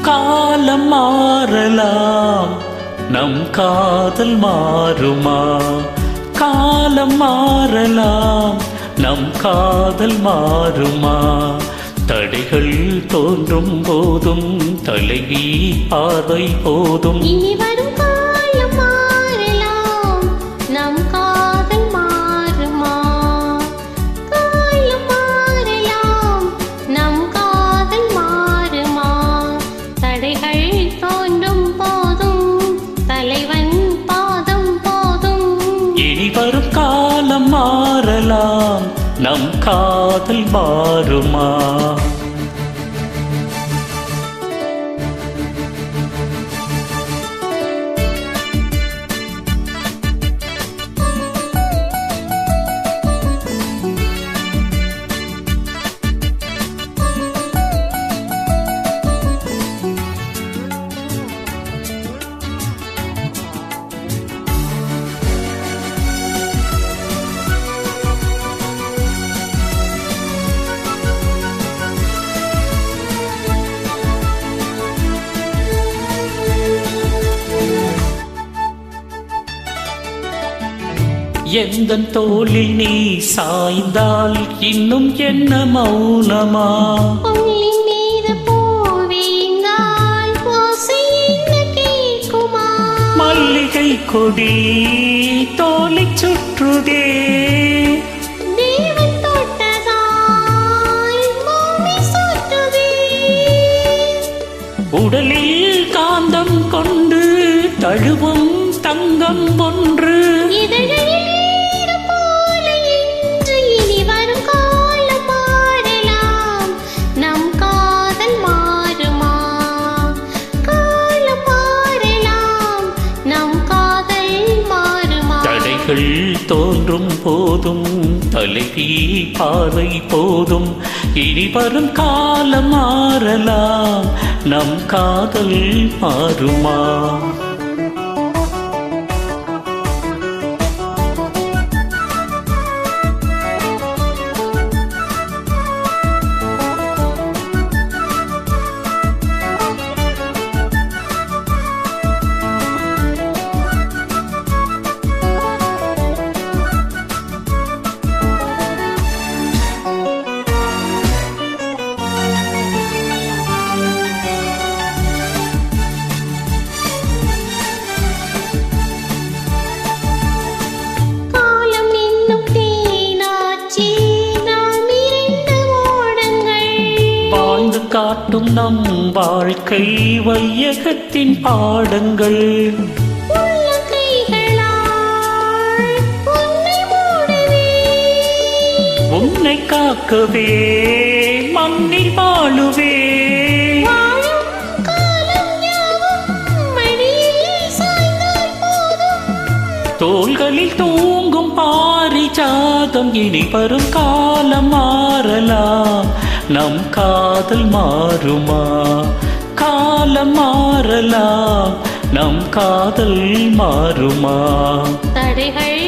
காலம் மாறலாம், நம் காதல் மாறுமா? காலம் மாறலாம், நம் காதல் மாறுமா? தடைகள் தோன்றும் போதும் தலைவி பார்வை போதும். இனி வரும் காலம் மாறலாம், நம் காதல் மாறுமா? காலம் மாறலாம், நம் காதல் மாறுமா? தடைகள் தோன்றும் போதும் தலைவன் பாதம் போதும். இனி வரும் காலம் மாறலாம், நம் காதல் மாறுமா? எந்தன் தோளில் நீ சாய்ந்தால் இன்னும் என்ன மௌனமா? மல்லிகை கொடி தோலை சுற்றுதே, உடலில் காந்தம் கொண்டு தழுவும் தங்கம் ஒன்று. தோன்றும் போதும் தலைவி பார்வை போதும். இனி வரும் காலம் மாறலாம், நம் காதல் மாறுமா? காட்டும் நம் வாழ்க்கை வையகத்தின் பாடங்கள். உன்னை காக்கவே மண்ணில் வாழுவே, தோள்களில் தூங்கும் பாரிஜாதம். இனி வரும் காலம் மாறலாம், நம் காதல் மாறுமா? காலம் மாறலாம், நம் காதல் மாறுமா? தடைகள்